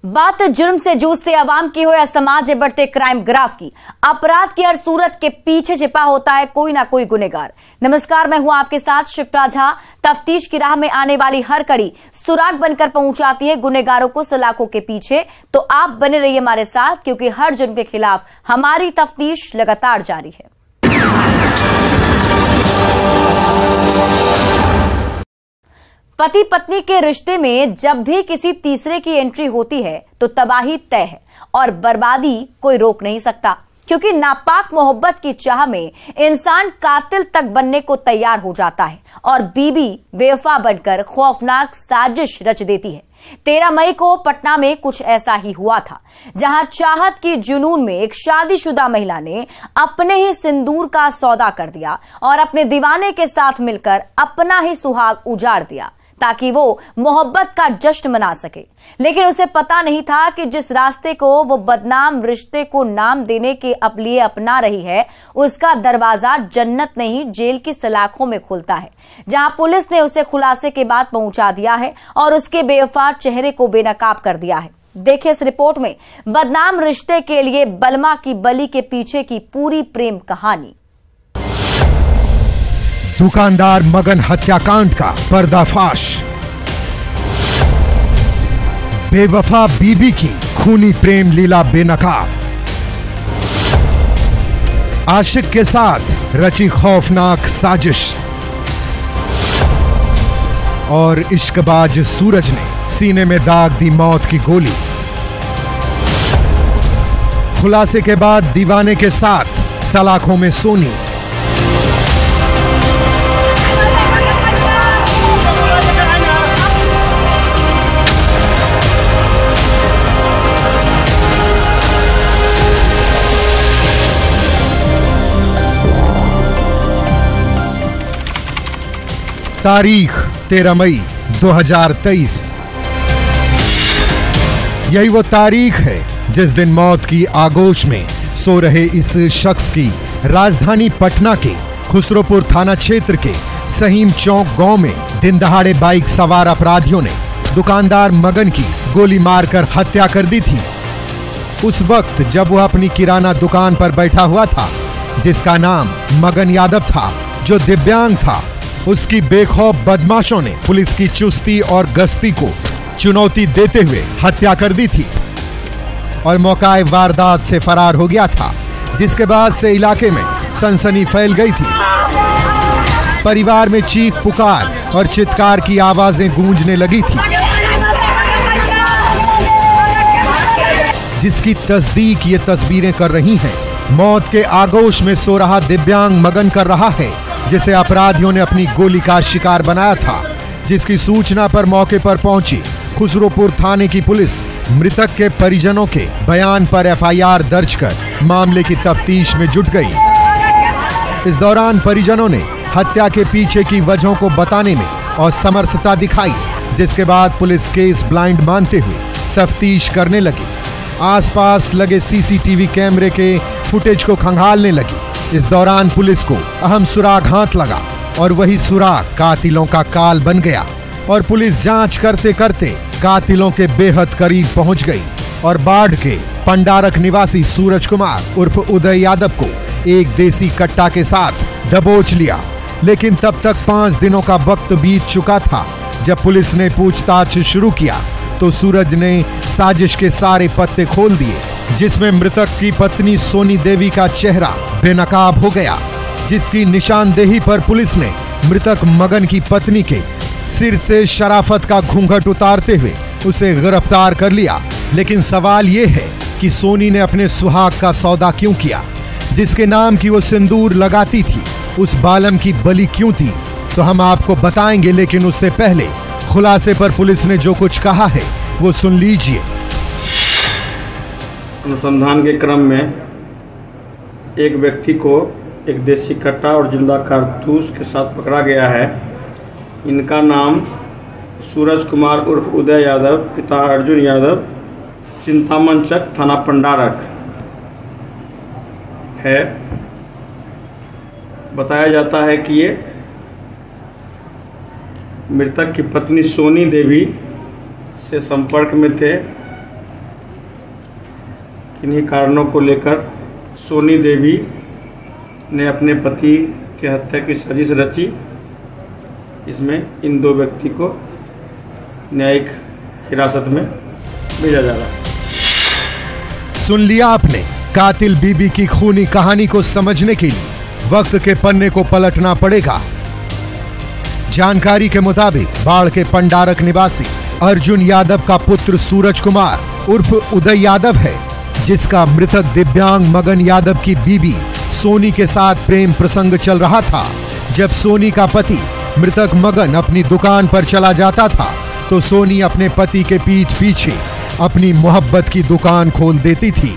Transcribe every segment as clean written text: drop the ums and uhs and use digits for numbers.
बात जुर्म से जूझते अवाम की हो या समाज में बढ़ते क्राइम ग्राफ की, अपराध की हर सूरत के पीछे छिपा होता है कोई ना कोई गुनहगार। नमस्कार, मैं हूं आपके साथ शिप्रा झा। तफ्तीश की राह में आने वाली हर कड़ी सुराग बनकर पहुंचाती है गुनहगारों को सलाखों के पीछे। तो आप बने रहिए हमारे साथ, क्योंकि हर जुर्म के खिलाफ हमारी तफ्तीश लगातार जारी है। पति पत्नी के रिश्ते में जब भी किसी तीसरे की एंट्री होती है तो तबाही तय है और बर्बादी कोई रोक नहीं सकता, क्योंकि नापाक मोहब्बत की चाह में इंसान कातिल तक बनने को तैयार हो जाता है और बीबी बेवफा बनकर खौफनाक साजिश रच देती है। 13 मई को पटना में कुछ ऐसा ही हुआ था, जहां चाहत की जुनून में एक शादीशुदा महिला ने अपने ही सिंदूर का सौदा कर दिया और अपने दीवाने के साथ मिलकर अपना ही सुहाग उजाड़ दिया ताकि वो मोहब्बत का जश्न मना सके। लेकिन उसे पता नहीं था कि जिस रास्ते को वो बदनाम रिश्ते को नाम देने के लिए अपना रही है, उसका दरवाजा जन्नत नहीं जेल की सलाखों में खुलता है, जहां पुलिस ने उसे खुलासे के बाद पहुंचा दिया है और उसके बेवफा चेहरे को बेनकाब कर दिया है। देखिए इस रिपोर्ट में बदनाम रिश्ते के लिए बलमा की बलि के पीछे की पूरी प्रेम कहानी। दुकानदार मगन हत्याकांड का पर्दाफाश। बेवफा बीबी की खूनी प्रेम लीला बेनकाब। आशिक के साथ रची खौफनाक साजिश और इश्कबाज सूरज ने सीने में दाग दी मौत की गोली। खुलासे के बाद दीवाने के साथ सलाखों में सोनी। तारीख 13 मई 2023। यही वो तारीख है जिस दिन मौत की आगोश में सो रहे इस शख्स की राजधानी पटना के खुसरोपुर थाना क्षेत्र के सहीम चौक गांव में दिन दहाड़े बाइक सवार अपराधियों ने दुकानदार मगन की गोली मारकर हत्या कर दी थी। उस वक्त जब वह अपनी किराना दुकान पर बैठा हुआ था, जिसका नाम मगन यादव था, जो दिव्यांग था, उसकी बेखौफ बदमाशों ने पुलिस की चुस्ती और गश्ती को चुनौती देते हुए हत्या कर दी थी और मौकाए वारदात से फरार हो गया था, जिसके बाद से इलाके में सनसनी फैल गई थी। परिवार में चीख पुकार और चित्कार की आवाजें गूंजने लगी थी, जिसकी तस्दीक ये तस्वीरें कर रही हैं। मौत के आगोश में सो रहा दिव्यांग मगन कर रहा है, जिसे अपराधियों ने अपनी गोली का शिकार बनाया था, जिसकी सूचना पर मौके पर पहुंची खुसरोपुर थाने की पुलिस मृतक के परिजनों के बयान पर एफआईआर दर्ज कर मामले की तफ्तीश में जुट गई। इस दौरान परिजनों ने हत्या के पीछे की वजहों को बताने में असमर्थता दिखाई, जिसके बाद पुलिस केस ब्लाइंड मानते हुए तफ्तीश करने लगी। आसपास लगे सीसीटीवी कैमरे के फुटेज को खंगालने लगी। इस दौरान पुलिस को अहम सुराग हाथ लगा और वही सुराग कातिलों का काल बन गया और पुलिस जांच करते करते कातिलों के बेहद करीब पहुंच गई और बाढ़ के पंडारक निवासी सूरज कुमार उर्फ उदय यादव को एक देसी कट्टा के साथ दबोच लिया। लेकिन तब तक 5 दिनों का वक्त बीत चुका था। जब पुलिस ने पूछताछ शुरू किया तो सूरज ने साजिश के सारे पत्ते खोल दिए, जिसमें मृतक की पत्नी सोनी देवी का चेहरा बेनकाब हो गया, जिसकी निशानदेही पर पुलिस ने मृतक मगन की पत्नी के सिर से शराफत का घूंघट उतारते हुए उसे गिरफ्तार कर लिया। लेकिन सवाल ये है कि सोनी ने अपने सुहाग का सौदा क्यों किया, जिसके नाम की वो सिंदूर लगाती थी, उस बालम की बलि क्यों थी? तो हम आपको बताएंगे, लेकिन उससे पहले खुलासे पर पुलिस ने जो कुछ कहा है वो सुन लीजिए। अनुसंधान के क्रम में एक व्यक्ति को एक देसी कट्टा और जिंदा कारतूस के साथ पकड़ा गया है। इनका नाम सूरज कुमार उर्फ उदय यादव, पिता अर्जुन यादव, चिंतामन चक, थाना पंडारक है। बताया जाता है कि ये मृतक की पत्नी सोनी देवी से संपर्क में थे किन्हीं कारणों को लेकर सोनी देवी ने अपने पति की हत्या की साजिश रची। इसमें इन 2 व्यक्ति को न्यायिक हिरासत में भेजा जा रहा है। सुन लिया आपने, कातिल बीबी की खूनी कहानी को समझने के लिए वक्त के पन्ने को पलटना पड़ेगा। जानकारी के मुताबिक बाढ़ के पंडारक निवासी अर्जुन यादव का पुत्र सूरज कुमार उर्फ उदय यादव है, जिसका मृतक दिव्यांग मगन यादव की बीबी सोनी के साथ प्रेम प्रसंग चल रहा था। जब सोनी का पति मृतक मगन अपनी दुकान पर चला जाता था तो सोनी अपने पति के पीठ पीछे अपनी मोहब्बत की दुकान खोल देती थी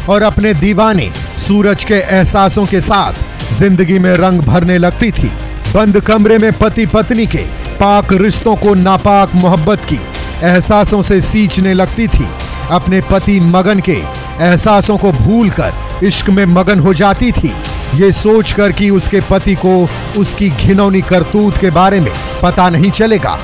और अपने दीवाने सूरज के एहसासों के साथ जिंदगी में रंग भरने लगती थी। बंद कमरे में पति पत्नी के पाक रिश्तों को नापाक मोहब्बत की एहसासों से सींचने लगती थी। अपने पति मगन के एहसासों को भूलकर इश्क में मगन हो जाती थी, ये सोचकर कि उसके पति को उसकी घिनौनी करतूत के बारे में पता नहीं चलेगा।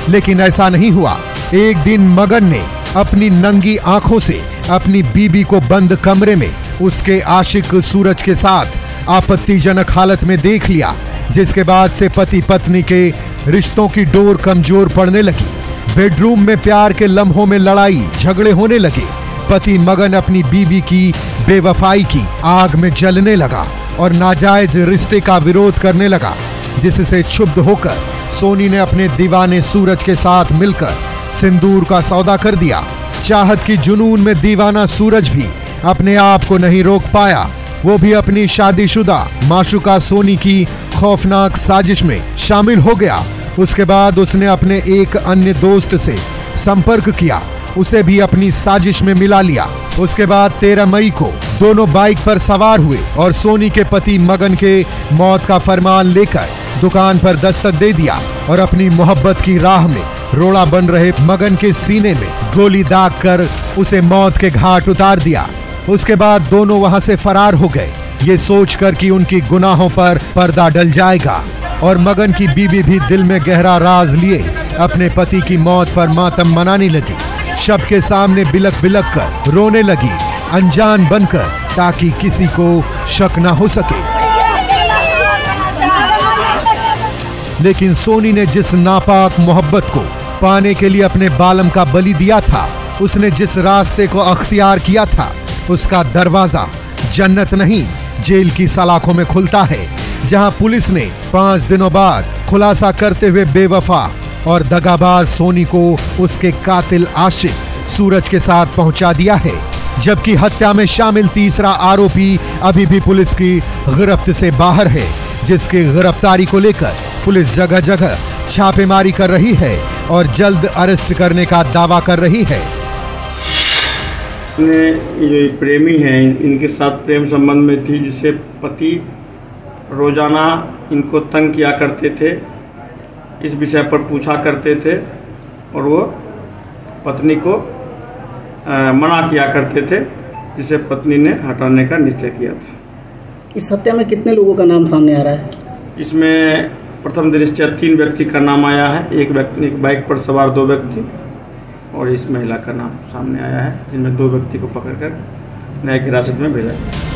लेकिन ऐसा नहीं हुआ। एक दिन मगन ने अपनी नंगी आंखों से अपनी बीबी को बंद कमरे में उसके आशिक सूरज के साथ आपत्तिजनक हालत में देख लिया, जिसके बाद से पति पत्नी के रिश्तों की डोर कमजोर पड़ने लगी। बेडरूम में प्यार के लम्हों में लड़ाई झगड़े होने लगे। पति मगन अपनी बीबी की बेवफाई की आग में जलने लगा और नाजायज रिश्ते का विरोध करने लगा, जिससे क्षुब्ध होकर सोनी ने अपने दीवाने सूरज के साथ मिलकर सिंदूर का सौदा कर दिया। चाहत की जुनून में दीवाना सूरज भी अपने आप को नहीं रोक पाया। वो भी अपनी शादीशुदा माशूका सोनी की खौफनाक साजिश में शामिल हो गया। उसके बाद उसने अपने एक अन्य दोस्त से संपर्क किया, उसे भी अपनी साजिश में मिला लिया। उसके बाद 13 मई को दोनों बाइक पर सवार हुए और सोनी के पति मगन के मौत का फरमान लेकर दुकान पर दस्तक दे दिया और अपनी मोहब्बत की राह में रोड़ा बन रहे मगन के सीने में गोली दागकर उसे मौत के घाट उतार दिया। उसके बाद दोनों वहां से फरार हो गए, ये सोचकर कि उनकी गुनाहों पर पर्दा डल जाएगा। और मगन की बीबी भी दिल में गहरा राज लिए अपने पति की मौत पर मातम मनाने लगी। शब के सामने बिलक बिलक कर रोने लगी, अनजान बनकर, ताकि किसी को शक ना हो सके। लेकिन सोनी ने जिस नापाक मोहब्बत को पाने के लिए अपने बालम का बलि दिया था, उसने जिस रास्ते को अख्तियार किया था, उसका दरवाजा जन्नत नहीं जेल की सलाखों में खुलता है, जहां पुलिस ने 5 दिनों बाद खुलासा करते हुए बेवफा और दगाबाज सोनी को उसके कातिल आशिक सूरज के साथ पहुंचा दिया है। जबकि हत्या में शामिल तीसरा आरोपी अभी भी पुलिस की गिरफ्त से बाहर है, जिसकी गिरफ्तारी को लेकर पुलिस जगह जगह छापेमारी कर रही है और जल्द अरेस्ट करने का दावा कर रही है। जो प्रेमी हैं, इनके साथ प्रेम संबंध में थी, जिसे पति रोजाना इनको तंग किया करते थे, इस विषय पर पूछा करते थे और वो पत्नी को मना किया करते थे, जिसे पत्नी ने हटाने का निश्चय किया था। इस हत्या में कितने लोगों का नाम सामने आ रहा है? इसमें प्रथम दृष्टया 3 व्यक्ति का नाम आया है। एक बाइक पर सवार 2 व्यक्ति और इस महिला का नाम सामने आया है, जिनमें 2 व्यक्ति को पकड़कर न्यायिक हिरासत में भेजा गया।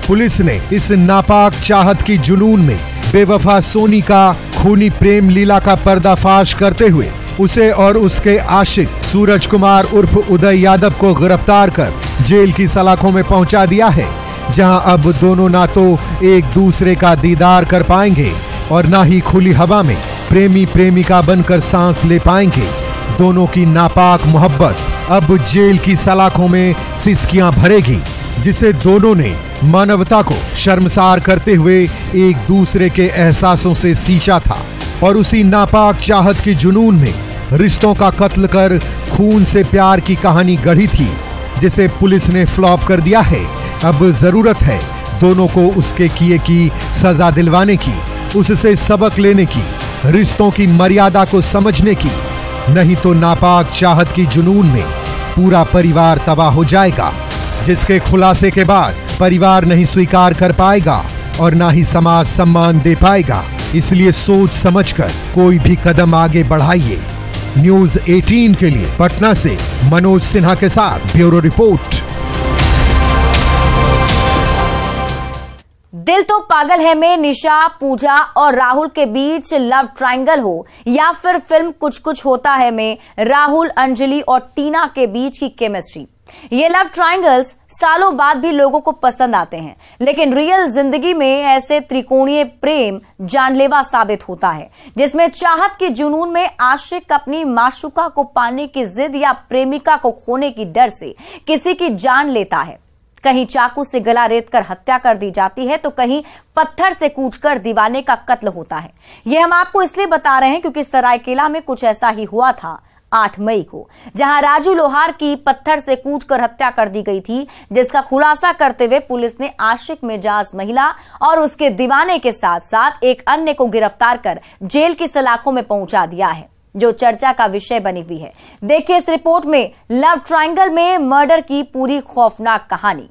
पुलिस ने इस नापाक चाहत की जुनून में बेवफा सोनी का खूनी प्रेम लीला का पर्दाफाश करते हुए उसे और उसके आशिक सूरज कुमार उर्फ उदय यादव को गिरफ्तार कर जेल की सलाखों में पहुंचा दिया है, जहां अब दोनों ना तो एक दूसरे का दीदार कर पाएंगे और ना ही खुली हवा में प्रेमी प्रेमिका बनकर सांस ले पाएंगे। दोनों की नापाक मोहब्बत अब जेल की सलाखों में सिसकियां भरेगी, जिसे दोनों ने मानवता को शर्मसार करते हुए एक दूसरे के एहसासों से सींचा था और उसी नापाक चाहत की जुनून में रिश्तों का कत्ल कर खून से प्यार की कहानी गढ़ी थी, जिसे पुलिस ने फ्लॉप कर दिया है। अब जरूरत है दोनों को उसके किए की सजा दिलवाने की, उससे सबक लेने की, रिश्तों की मर्यादा को समझने की, नहीं तो नापाक चाहत की जुनून में पूरा परिवार तबाह हो जाएगा, जिसके खुलासे के बाद परिवार नहीं स्वीकार कर पाएगा और ना ही समाज सम्मान दे पाएगा। इसलिए सोच समझकर कोई भी कदम आगे बढ़ाइए। न्यूज 18 के लिए पटना से मनोज सिन्हा के साथ ब्यूरो रिपोर्ट। दिल तो पागल है में निशा, पूजा और राहुल के बीच लव ट्रायंगल हो या फिर फिल्म कुछ कुछ होता है में राहुल, अंजलि और टीना के बीच की केमिस्ट्री, ये लव ट्रायंगल्स सालों बाद भी लोगों को पसंद आते हैं। लेकिन रियल जिंदगी में ऐसे त्रिकोणीय प्रेम जानलेवा साबित होता है, जिसमें चाहत के जुनून में आशिक अपनी माशूका को पाने की जिद या प्रेमिका को खोने की डर से किसी की जान लेता है। कहीं चाकू से गला रेतकर हत्या कर दी जाती है तो कहीं पत्थर से कूचकर दीवाने का कत्ल होता है। यह हम आपको इसलिए बता रहे हैं क्योंकि सरायकेला में कुछ ऐसा ही हुआ था 8 मई को, जहां राजू लोहार की पत्थर से कूचकर हत्या कर दी गई थी, जिसका खुलासा करते हुए पुलिस ने आशिक मिजाज महिला और उसके दीवाने के साथ साथ एक अन्य को गिरफ्तार कर जेल की सलाखों में पहुंचा दिया है, जो चर्चा का विषय बनी हुई है। देखिए इस रिपोर्ट में लव ट्रायंगल में मर्डर की पूरी खौफनाक कहानी।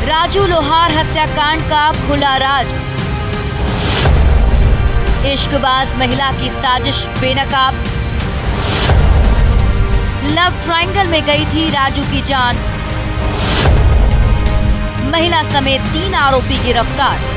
राजू लोहार हत्याकांड का खुला राज, इश्कबाज महिला की साजिश बेनकाब, लव ट्रायंगल में गई थी राजू की जान, महिला समेत 3 आरोपी गिरफ्तार।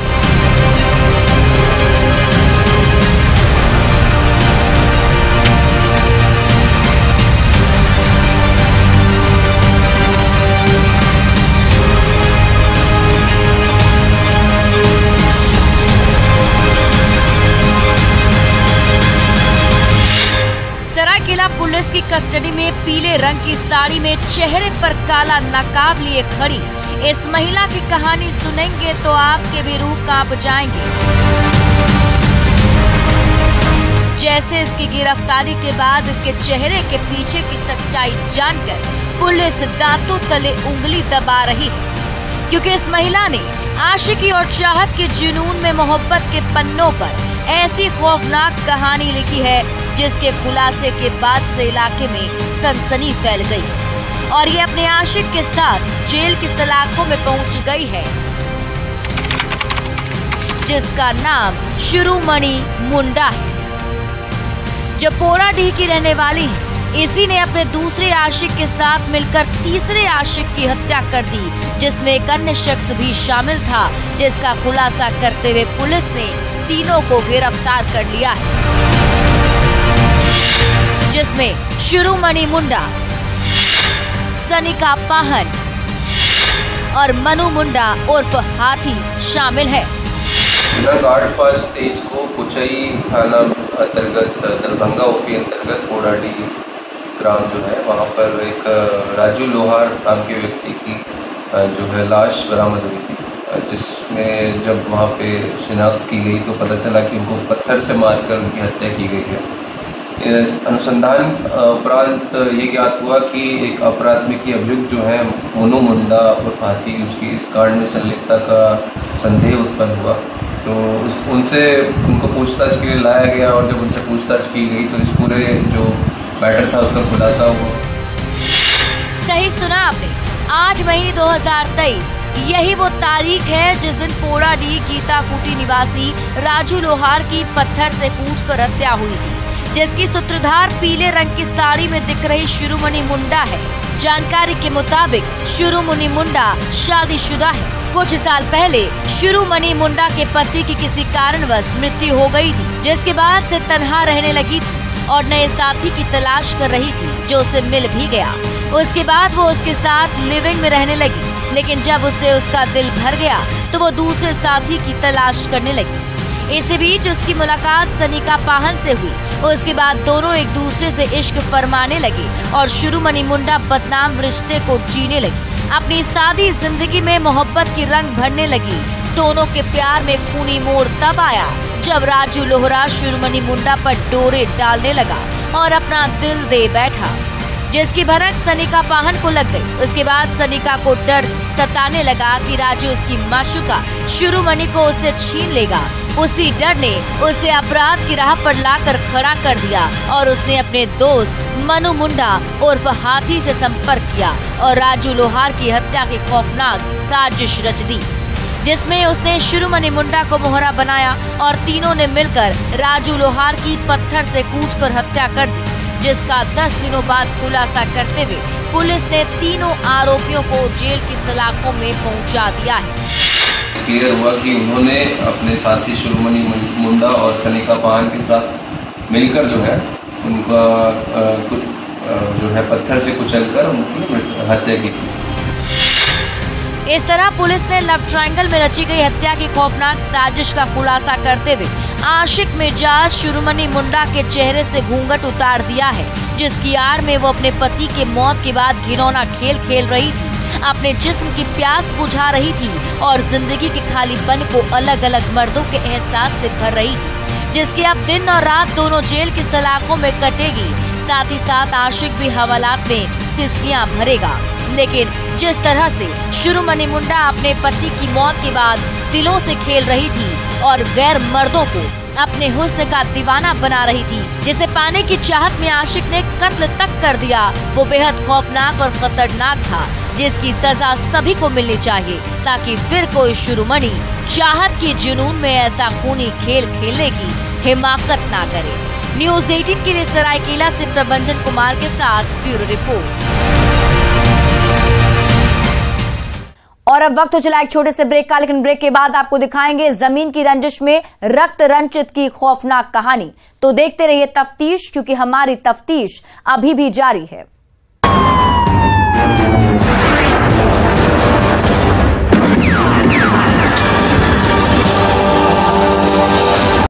सरायकेला पुलिस की कस्टडी में पीले रंग की साड़ी में चेहरे पर काला नकाब लिए खड़ी इस महिला की कहानी सुनेंगे तो आपके भी रूह कांप जाएंगे। जैसे इसकी गिरफ्तारी के बाद इसके चेहरे के पीछे की सच्चाई जानकर पुलिस दांतों तले उंगली दबा रही है, क्योंकि इस महिला ने आशिकी और चाहत के जुनून में मोहब्बत के पन्नों पर ऐसी खौफनाक कहानी लिखी है जिसके खुलासे के बाद से इलाके में सनसनी फैल गई और ये अपने आशिक के साथ जेल की सलाखों में पहुंच गई है, जिसका नाम शिरोमणि मुंडा है, जो पोराडीह की रहने वाली है। इसी ने अपने दूसरे आशिक के साथ मिलकर तीसरे आशिक की हत्या कर दी, जिसमें एक अन्य शख्स भी शामिल था, जिसका खुलासा करते हुए पुलिस ने तीनों को गिरफ्तार कर लिया है, जिसमें शिरोमणि मुंडा, सनिका पाहन और मनु मुंडा उर्फ हाथी शामिल है। दिनांक 8/5/23 को कुचई थाना अंतर्गत दरभंगा ओपी अंतर्गत पोराडीह ग्राम जो है वहाँ पर एक राजू लोहार नाम के व्यक्ति की जो है लाश बरामद हुई थी, जिसमें जब वहाँ पे शिनाख्त की गई तो पता चला कि उनको पत्थर से मारकर उनकी हत्या की गई है। अनुसंधान उपरांत ये ज्ञात हुआ कि एक अपराध में की अभियुक्त जो है मनु मुंडा और हाथी, उसकी इस कांड में संलिप्तता का संदेह उत्पन्न हुआ, तो उनसे उनको पूछताछ के लिए लाया गया और जब उनसे पूछताछ की गई तो इस पूरे जो मैटर था उसका खुलासा हुआ। सही सुना आपने, 8 मई 2023 यही वो तारीख है जिस दिन पोराडीह गीता कुटी निवासी राजू लोहार की पत्थर से कूचकर हत्या हुई थी, जिसकी सूत्रधार पीले रंग की साड़ी में दिख रही शिरोमणि मुंडा है। जानकारी के मुताबिक शिरोमणि मुंडा शादीशुदा है। कुछ साल पहले शिरोमणि मुंडा के पति की किसी कारणवश मृत्यु हो गई थी, जिसके बाद से तन्हा रहने लगी थी और नए साथी की तलाश कर रही थी, जो उसे मिल भी गया। उसके बाद वो उसके साथ लिविंग में रहने लगी, लेकिन जब उससे उसका दिल भर गया तो वो दूसरे साथी की तलाश करने लगी। इसी बीच उसकी मुलाकात सनिका पाहन से हुई। उसके बाद दोनों एक दूसरे से इश्क फरमाने लगे और शिरोमणि मुंडा बदनाम रिश्ते को जीने लगी। अपनी सादी जिंदगी में मोहब्बत की रंग भरने लगी। दोनों के प्यार में खूनी मोड़ तब आया जब राजू लोहार शिरोमणि मुंडा पर डोरे डालने लगा और अपना दिल दे बैठा, जिसकी भनक सनिका पाहन को लग गई। उसके बाद सनिका को डर सताने लगा कि राजू उसकी माशूका शिरोमणि को उससे छीन लेगा। उसी डर ने उसे अपराध की राह पर लाकर खड़ा कर दिया और उसने अपने दोस्त मनु मुंडा उर्फ हाथी से संपर्क किया और राजू लोहार की हत्या की खौफनाक साजिश रच दी। जिसमें उसने शिरोमणि मुंडा को मोहरा बनाया और तीनों ने मिलकर राजू लोहार की पत्थर से कूचकर हत्या कर दी, जिसका 10 दिनों बाद खुलासा करते हुए पुलिस ने तीनों आरोपियों को जेल की सलाखों में पहुंचा दिया है। क्लियर हुआ कि उन्होंने अपने साथी शिरोमणि मुंडा और सनिका पान के साथ मिलकर जो है उनका कुछ जो है पत्थर से कुचलकर उनकी हत्या की। इस तरह पुलिस ने लव ट्रायंगल में रची गई हत्या की खौफनाक साजिश का खुलासा करते हुए आशिक मिर्जाज शिरोमणि मुंडा के चेहरे से घूंघट उतार दिया है, जिसकी आड़ में वो अपने पति के मौत के बाद घिनौना खेल खेल रही थी, अपने जिस्म की प्यास बुझा रही थी और जिंदगी के खालीपन को अलग अलग मर्दों के एहसास से भर रही थी, जिसकी अब दिन और रात दोनों जेल की सलाखों में कटेगी। साथ ही साथ आशिक भी हवालात में सिसकियां भरेगा। लेकिन जिस तरह से शिरोमणि मुंडा अपने पति की मौत के बाद दिलों से खेल रही थी और गैर मर्दों को अपने हुस्न का दीवाना बना रही थी, जिसे पाने की चाहत में आशिक ने कत्ल तक कर दिया, वो बेहद खौफनाक और खतरनाक था, जिसकी सजा सभी को मिलनी चाहिए ताकि फिर कोई शिरोमणि चाहत की जुनून में ऐसा खूनी खेल खेलने की हिमाकत ना करे। न्यूज़ 18 के लिए सरायकेला से प्रभंजन कुमार के साथ ब्यूरो रिपोर्ट। और अब वक्त हो चला एक छोटे से ब्रेक का, लेकिन ब्रेक के बाद आपको दिखाएंगे जमीन की रंजिश में रक्त रंजित की खौफनाक कहानी। तो देखते रहिए तफ्तीश, क्योंकि हमारी तफ्तीश अभी भी जारी है।